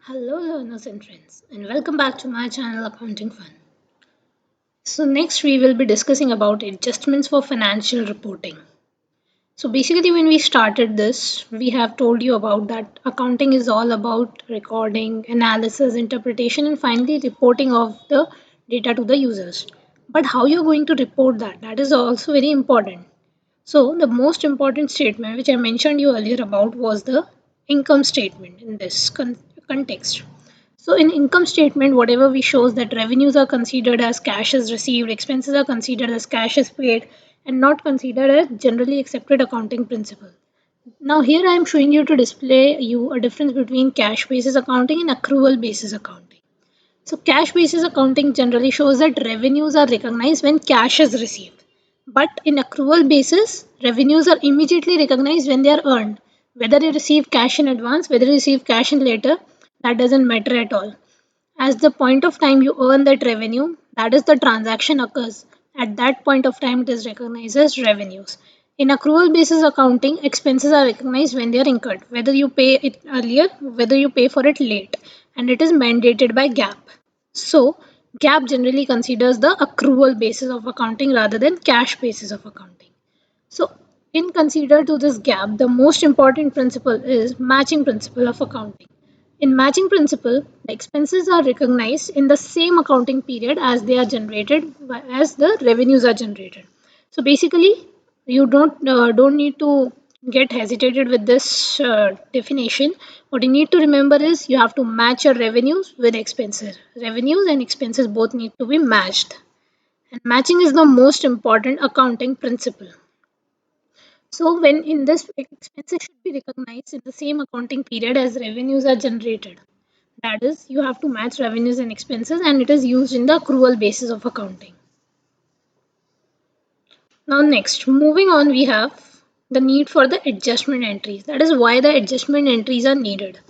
Hello, learners and friends, and welcome back to my channel Accounting Fun. So, next we will be discussing about adjustments for financial reporting. So, basically, when we started this, we have told you about that accounting is all about recording, analysis, interpretation, and finally reporting of the data to the users. But how you're going to report that is also very important. So, the most important statement which I mentioned you earlier about was the income statement in this context. So in income statement, whatever we shows that revenues are considered as cash is received, expenses are considered as cash is paid, and not considered as generally accepted accounting principle. Now here I am showing you to display you a difference between cash basis accounting and accrual basis accounting. So cash basis accounting generally shows that revenues are recognized when cash is received. But in accrual basis, revenues are immediately recognized when they are earned. Whether you receive cash in advance, whether you receive cash in later, that doesn't matter at all. As the point of time you earn that revenue, that is the transaction occurs. At that point of time, it is recognized as revenues. In accrual basis accounting, expenses are recognized when they are incurred, whether you pay it earlier, whether you pay for it late, and it is mandated by GAAP. So, GAAP generally considers the accrual basis of accounting rather than cash basis of accounting. So, in consider to this gap, the most important principle is matching principle of accounting. In matching principle, the expenses are recognized in the same accounting period as they are generated as the revenues are generated. So basically, you don't need to get hesitated with this definition. What you need to remember is you have to match your revenues with expenses. Revenues and expenses both need to be matched. And matching is the most important accounting principle. So when in this expenses should be recognized in the same accounting period as revenues are generated. That is, you have to match revenues and expenses and it is used in the accrual basis of accounting. Now next, moving on, we have the need for the adjustment entries. That is why the adjustment entries are needed.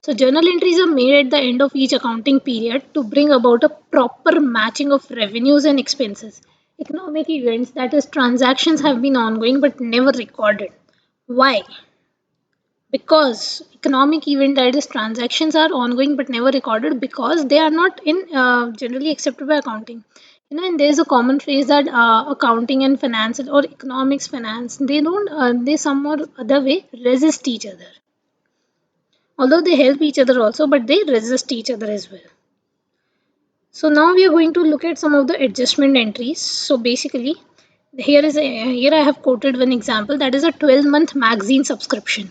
So journal entries are made at the end of each accounting period to bring about a proper matching of revenues and expenses. Economic events, that is transactions, have been ongoing but never recorded. Why? Because economic event, that is transactions, are ongoing but never recorded because they are not in generally accepted by accounting. And there's a common phrase that accounting and finance or economics finance, they don't they some or other way resist each other, although they help each other also, but they resist each other as well. So now we are going to look at some of the adjustment entries. So basically, here I have quoted one example, that is a 12-month magazine subscription.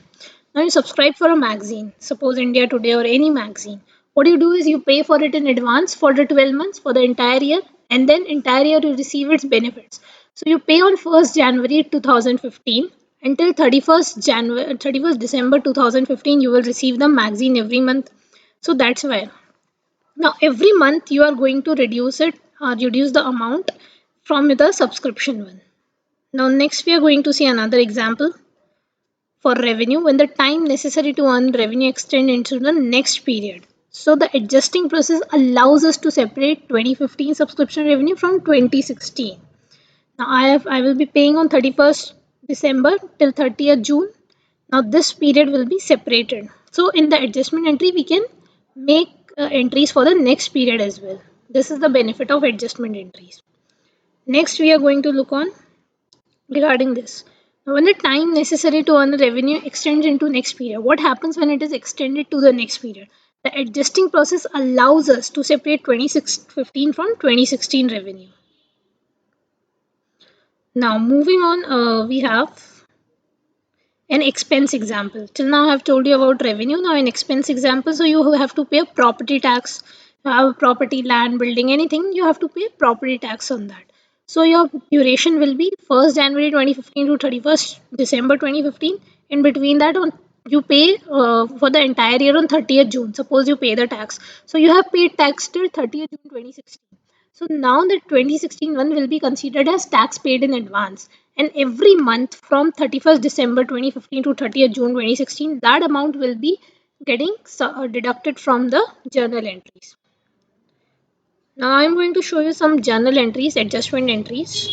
Now you subscribe for a magazine, suppose India Today or any magazine. What you do is you pay for it in advance for the 12 months for the entire year, and then entire year you receive its benefits. So you pay on 1st January 2015 until 31st December 2015, you will receive the magazine every month. So that's why. Now every month you are going to reduce the amount from the subscription one. Now next we are going to see another example for revenue when the time necessary to earn revenue extend into the next period. So the adjusting process allows us to separate 2015 subscription revenue from 2016. Now I will be paying on 31st December till 30th June. Now this period will be separated. So in the adjustment entry we can make entries for the next period as well. This is the benefit of adjustment entries. Next we are going to look on regarding this. Now, when the time necessary to earn the revenue extends into next period, what happens when it is extended to the next period? The adjusting process allows us to separate 2015 from 2016 revenue. Now moving on, we have an expense example. Till now I have told you about revenue. Now an expense example. So you have to pay a property tax. You have property, land, building, anything, you have to pay property tax on that. So your duration will be 1st January 2015 to 31st December 2015. In between that, on you pay for the entire year on 30th June. Suppose you pay the tax. So you have paid tax till 30th June 2016. So now the 2016 one will be considered as tax paid in advance. And every month from 31st December 2015 to 30th June 2016, that amount will be getting deducted from the journal entries. Now I'm going to show you some journal entries, adjustment entries.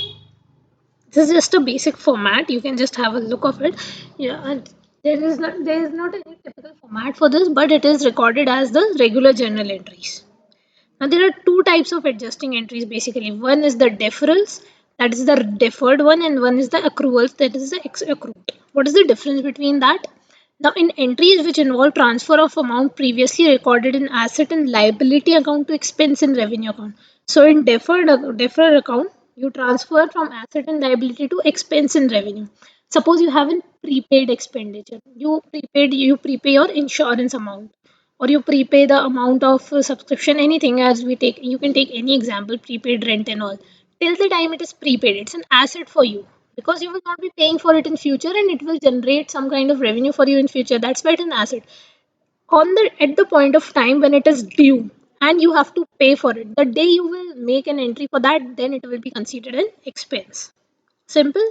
This is just a basic format. You can just have a look of it. Yeah, There is not any typical format for this, but it is recorded as the regular journal entries. Now there are two types of adjusting entries basically. One is the deferrals, that is the deferred one, and one is the accruals, that is the accrued. What is the difference between that? Now in entries which involve transfer of amount previously recorded in asset and liability account to expense and revenue account. So in deferred account, you transfer from asset and liability to expense and revenue. Suppose you have a prepaid expenditure. You prepay your insurance amount, or you prepay the amount of subscription, anything. As we take, you can take any example, prepaid rent and all. Till the time it is prepaid, it's an asset for you, because you will not be paying for it in future, and it will generate some kind of revenue for you in future. That's why it's an asset. On the At the point of time when it is due and you have to pay for it, the day you will make an entry for that, then it will be considered an expense. Simple.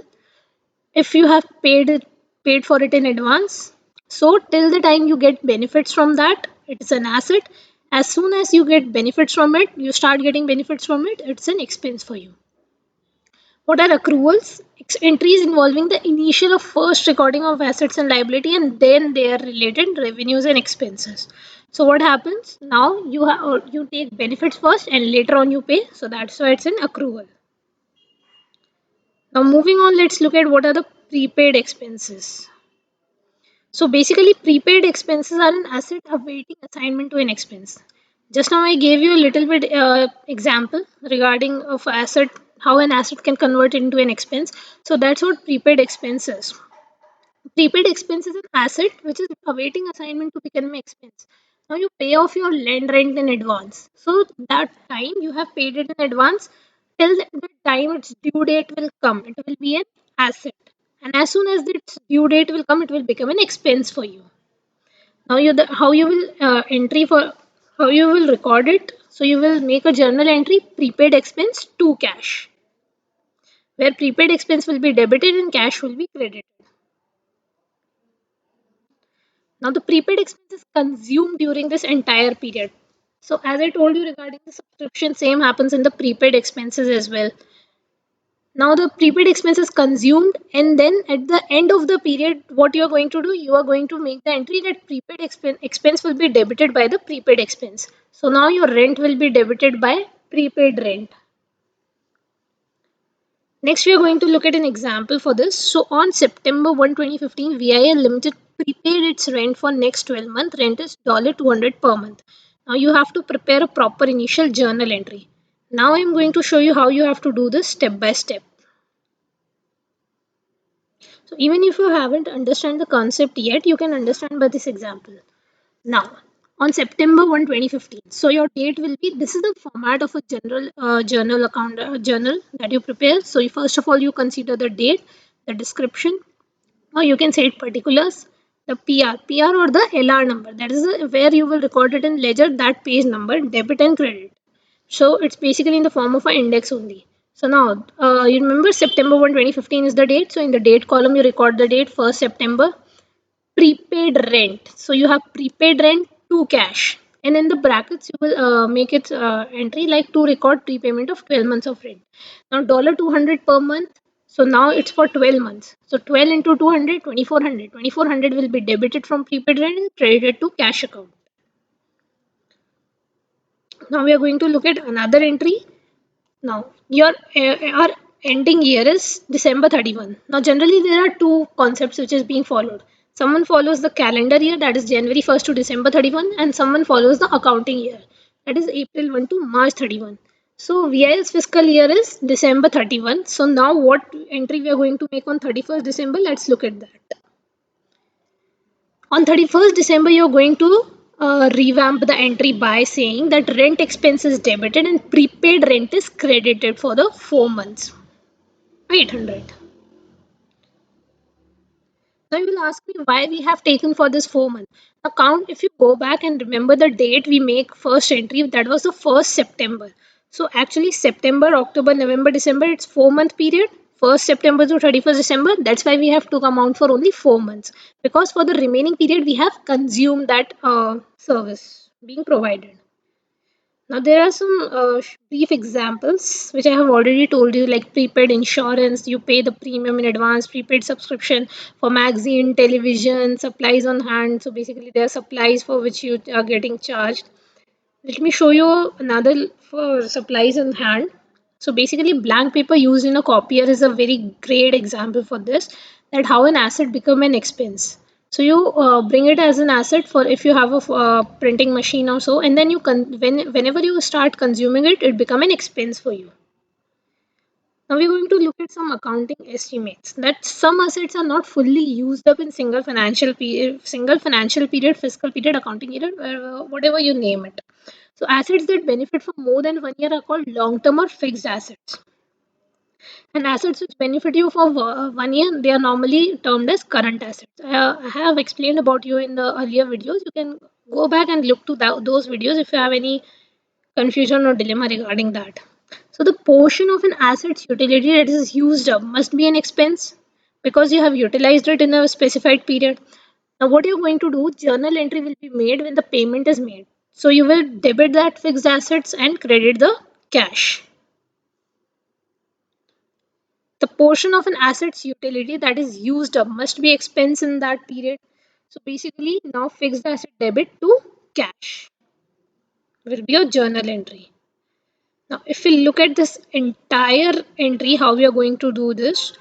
If you have paid for it in advance, so till the time you get benefits from that, it is an asset. As soon as you get benefits from it, you start getting benefits from it, it's an expense for you. What are accruals? Entries involving the initial or first recording of assets and liability, and then their related revenues and expenses. So what happens now? You take benefits first, and later on you pay. So that's why it's an accrual. Now moving on, let's look at what are the prepaid expenses. So basically, prepaid expenses are an asset awaiting assignment to an expense. Just now I gave you a little bit example regarding of asset, how an asset can convert into an expense. So that's what prepaid expense is. Prepaid expense is an asset which is awaiting assignment to become an expense. Now you pay off your land rent in advance. So that time you have paid it in advance, till the time its due date will come, it will be an asset. And as soon as its due date will come, it will become an expense for you. Now how you will entry for how you will record it. So you will make a journal entry, prepaid expense to cash, where prepaid expense will be debited and cash will be credited. Now the prepaid expense is consumed during this entire period. So as I told you regarding the subscription, same happens in the prepaid expenses as well. Now the prepaid expense is consumed, and then at the end of the period, what you are going to do, you are going to make the entry that prepaid expense will be debited by the prepaid expense. So now your rent will be debited by prepaid rent. Next, we are going to look at an example for this. So on September 1, 2015, VIL Limited prepaid its rent for next 12 month. Rent is $200 per month. Now you have to prepare a proper initial journal entry. Now I'm going to show you how you have to do this step by step. So even if you haven't understand the concept yet, you can understand by this example. Now, on September 1, 2015, so your date will be, this is the format of a general journal account journal that you prepare. So first of all, you consider the date, the description, or you can say it particulars, the PR or the LR number. That is where you will record it in ledger, that page number, debit and credit. So it's basically in the form of an index only. So now, you remember September 1, 2015 is the date. So in the date column, you record the date, 1st September. Prepaid rent. So you have prepaid rent to cash. And in the brackets, you will make it entry like to record prepayment of 12 months of rent. Now, $200 per month. So now it's for 12 months. So 12 into 200, 2400. 2400 will be debited from prepaid rent and credited to cash account. Now we are going to look at another entry. Now, our ending year is December 31. Now, generally there are two concepts which is being followed. Someone follows the calendar year, that is January 1st to December 31, and someone follows the accounting year, that is April 1 to March 31. So VI's fiscal year is December 31. So now what entry we are going to make on 31st December? Let's look at that. On 31st December, you're going to revamp the entry by saying that rent expense is debited and prepaid rent is credited for the 4 months. 800. Now you will ask me why we have taken for this 4 month. Now count, if you go back and remember the date we make first entry, that was the 1st September. So actually September, October, November, December, it's 4 month period. 1st September to 31st December. That's why we have to amount for only 4 months. Because for the remaining period we have consumed that service being provided. Now, there are some brief examples which I have already told you, like prepaid insurance, you pay the premium in advance, prepaid subscription for magazine, television, supplies on hand. So, basically, there are supplies for which you are getting charged. Let me show you another for supplies on hand. So basically, blank paper used in a copier is a very great example for this. That how an asset become an expense. So you bring it as an asset for if you have a printing machine or so, and then whenever you start consuming it, it become an expense for you. Now we're going to look at some accounting estimates that some assets are not fully used up in single financial period, fiscal period, accounting period, whatever you name it. So assets that benefit for more than 1 year are called long-term or fixed assets. And assets which benefit you for 1 year, they are normally termed as current assets. I have explained about you in the earlier videos. You can go back and look to those videos if you have any confusion or dilemma regarding that. So the portion of an asset's utility that is used up must be an expense because you have utilized it in a specified period. Now what you're going to do, journal entry will be made when the payment is made. So you will debit that fixed assets and credit the cash. The portion of an asset's utility that is used up must be expense in that period. So basically now fixed asset debit to cash will be your journal entry. Now, if we look at this entire entry, how we are going to do this?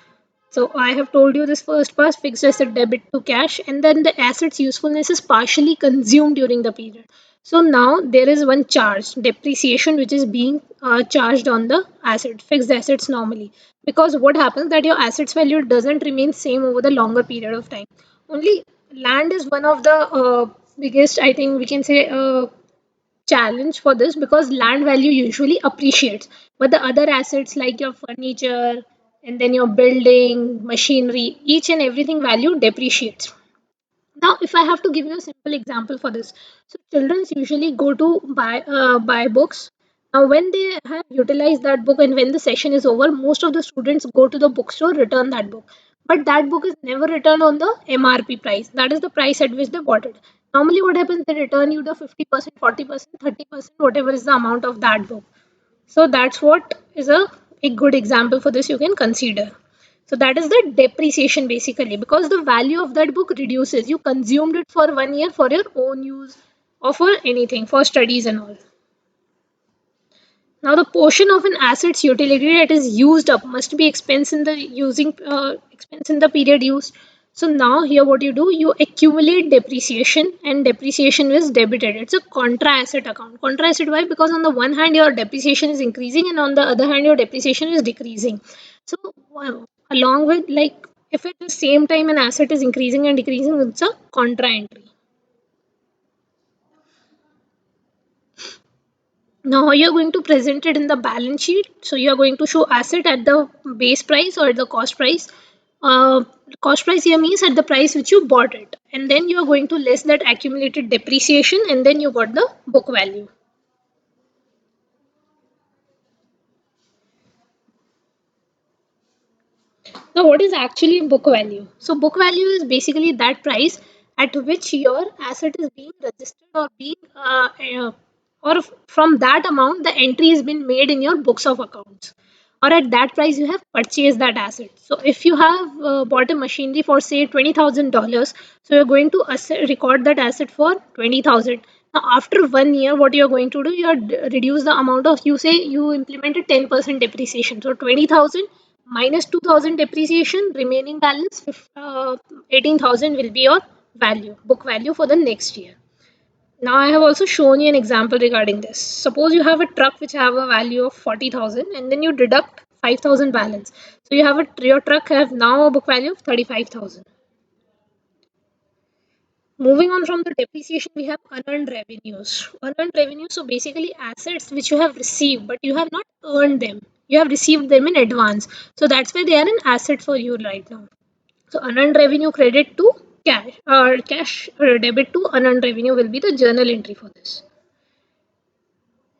So I have told you this first part, fixed asset debit to cash, and then the asset's usefulness is partially consumed during the period. So now there is one charge, depreciation, which is being charged on the asset, fixed assets normally. Because what happens that your assets value doesn't remain same over the longer period of time. Only land is one of the biggest, I think we can say, challenge for this because land value usually appreciates, but the other assets like your furniture and then your building machinery, each and everything value depreciates. Now if I have to give you a simple example for this, so children usually go to buy books. Now when they have utilized that book and when the session is over, most of the students go to the bookstore, return that book, but that book is never returned on the MRP price, that is the price at which they bought it. Normally what happens, they return you the 50%, 40%, 30%, whatever is the amount of that book. So that's what is a good example for this you can consider. So that is the depreciation basically because the value of that book reduces. You consumed it for 1 year for your own use or for anything, for studies and all. Now the portion of an asset's utility that is used up must be expense in the period used. So now here what you do, you accumulate depreciation and depreciation is debited. It's a contra asset account. Contra asset why? Because on the one hand your depreciation is increasing and on the other hand your depreciation is decreasing. So along with like if at the same time an asset is increasing and decreasing, it's a contra entry. Now, how you're going to present it in the balance sheet? So you're going to show asset at the base price or the cost price. Cost price here means at the price which you bought it, and then you are going to less that accumulated depreciation, and then you got the book value. Now, what is actually book value? So book value is basically that price at which your asset is being registered or being or from that amount the entry has been made in your books of accounts, or at that price you have purchased that asset. So if you have bought a machinery for say $20,000, so you're going to record that asset for 20,000. Now after 1 year, what you're going to do, you are reduce the amount of, you say you implemented 10% depreciation. So 20,000 minus 2,000 depreciation, remaining balance 18,000 will be your value, book value for the next year. Now I have also shown you an example regarding this. Suppose you have a truck which have a value of 40,000 and then you deduct 5,000 balance. So you have your truck have now a book value of 35,000. Moving on from the depreciation, we have unearned revenues. Unearned revenues, so basically assets which you have received but you have not earned them. You have received them in advance. So that's why they are an asset for you right now. So unearned revenue credit to cash or cash debit to unearned revenue will be the journal entry for this.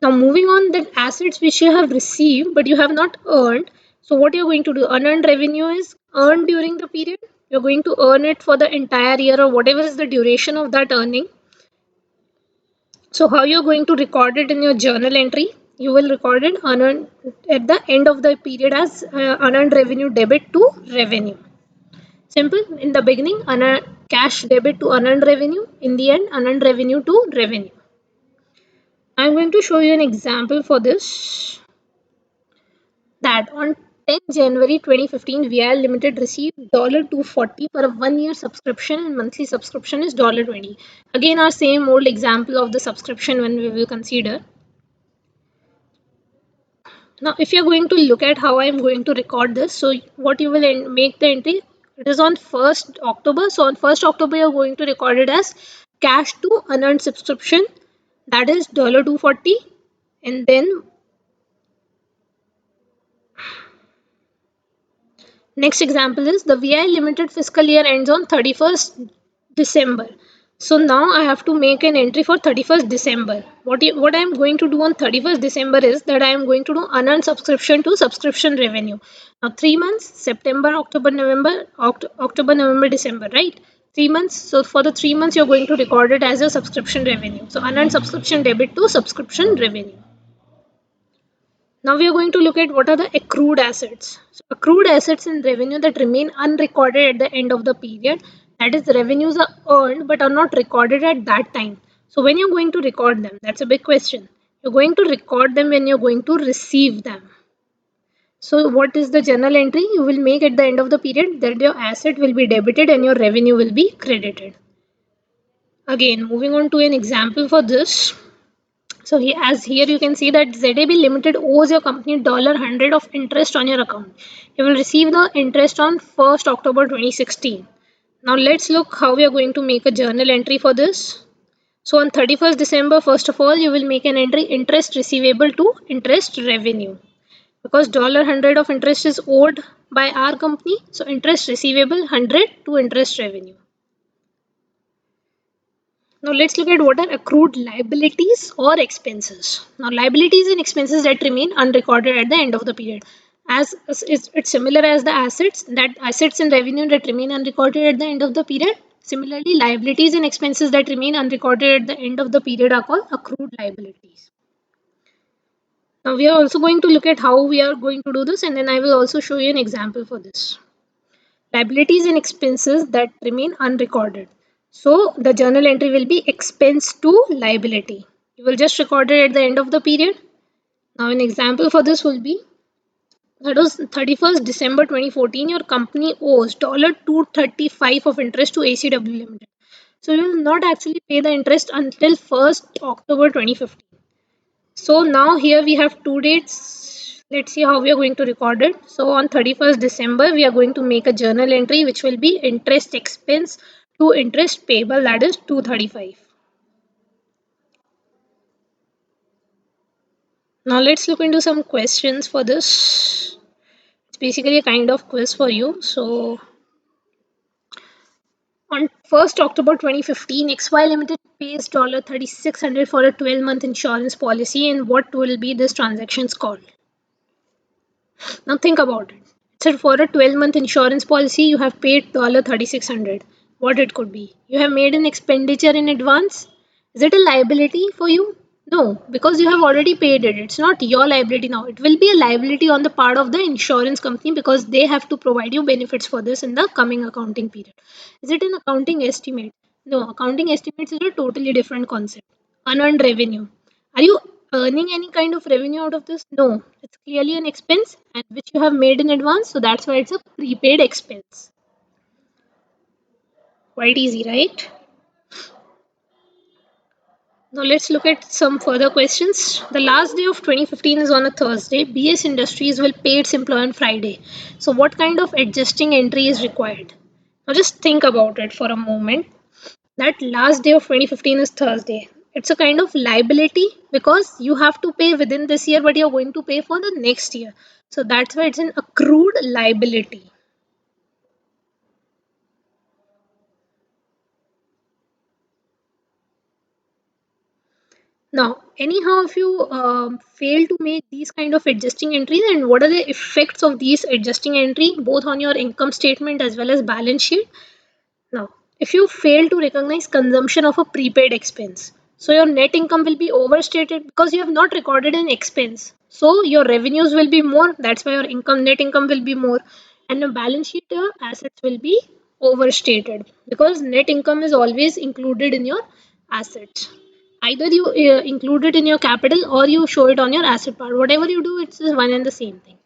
Now moving on, that assets which you have received but you have not earned. So what you're going to do, unearned revenue is earned during the period. You're going to earn it for the entire year or whatever is the duration of that earning. So how you're going to record it in your journal entry? You will record it unearned at the end of the period as unearned revenue debit to revenue. Simple. In the beginning, unearned cash debit to unearned revenue. In the end, unearned revenue to revenue. I'm going to show you an example for this. That on 10 January 2015, VIL Limited received $240 for a 1 year subscription and monthly subscription is $20. Again, our same old example of the subscription when we will consider. Now, if you're going to look at how I'm going to record this, so what you will make the entry, it is on 1st October. So on 1st October, you're going to record it as cash to unearned subscription, that is $240. And then next example is the VI Limited fiscal year ends on 31st December. So now I have to make an entry for 31st December. What I am going to do on 31st December is that I am going to do unearned subscription to subscription revenue. Now 3 months, September, October, November, October, November, December, right? 3 months. So for the 3 months, you're going to record it as a subscription revenue. So unearned subscription debit to subscription revenue. Now we are going to look at what are the accrued assets. So accrued assets and revenue that remain unrecorded at the end of the period. That is, revenues are earned but are not recorded at that time. So when you're going to record them, that's a big question. You're going to record them when you're going to receive them. So what is the journal entry you will make at the end of the period? That your asset will be debited and your revenue will be credited. Again, moving on to an example for this. So as here you can see that ZAB Limited owes your company $100 of interest on your account. You will receive the interest on 1st October 2016. Now let's look how we are going to make a journal entry for this. So on 31st December, first of all, you will make an entry interest receivable to interest revenue. Because $100 of interest is owed by our company, so interest receivable 100 to interest revenue. Now let's look at what are accrued liabilities or expenses. Now liabilities and expenses that remain unrecorded at the end of the period. As it's similar as the assets, that assets and revenue that remain unrecorded at the end of the period. Similarly, liabilities and expenses that remain unrecorded at the end of the period are called accrued liabilities. Now we are also going to look at how we are going to do this, and then I will also show you an example for this. Liabilities and expenses that remain unrecorded. So the journal entry will be expense to liability. You will just record it at the end of the period. Now an example for this will be that was 31st December 2014. Your company owes $235 of interest to ACW Limited. So you will not actually pay the interest until 1st October 2015. So now here we have two dates. Let's see how we are going to record it. So on 31st December, we are going to make a journal entry which will be interest expense to interest payable, that is 235. Now let's look into some questions for this. It's basically a kind of quiz for you. So on 1st October 2015, XY Limited pays $3600 for a 12-month insurance policy, and what will be this transactions called? Now think about it. So for a 12-month insurance policy, you have paid $3600. What it could be? You have made an expenditure in advance. Is it a liability for you? No, because you have already paid it. It's not your liability now. It will be a liability on the part of the insurance company because they have to provide you benefits for this in the coming accounting period. Is it an accounting estimate? No, accounting estimates is a totally different concept. Unearned revenue. Are you earning any kind of revenue out of this? No, it's clearly an expense and which you have made in advance, so that's why it's a prepaid expense. Quite easy, right? Now let's look at some further questions. The last day of 2015 is on a Thursday. BS Industries will pay its employee on Friday. So what kind of adjusting entry is required? Now just think about it for a moment. That last day of 2015 is Thursday. It's a kind of liability because you have to pay within this year, but you're going to pay for the next year. So that's why it's an accrued liability. Now, anyhow, if you fail to make these kind of adjusting entries, and what are the effects of these adjusting entry both on your income statement as well as balance sheet? Now, if you fail to recognize consumption of a prepaid expense, So your net income will be overstated because you have not recorded an expense. So your revenues will be more. That's why your net income will be more, and your balance sheet assets will be overstated because net income is always included in your assets. Either you include it in your capital or you show it on your asset part. Whatever you do, it's one and the same thing.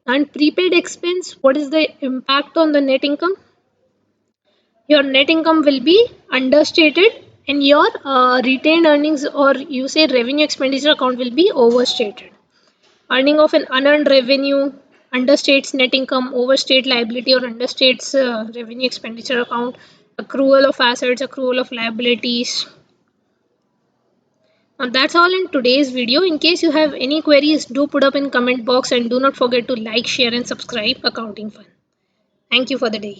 And prepaid expense, what is the impact on the net income? Your net income will be understated and your retained earnings, or you say revenue expenditure account, will be overstated. Earning of an unearned revenue understates net income, overstate liability or understates revenue expenditure account, accrual of assets, accrual of liabilities. Now that's all in today's video. In case you have any queries, do put up in comment box and do not forget to like, share and subscribe Accounting Fun. Thank you for the day.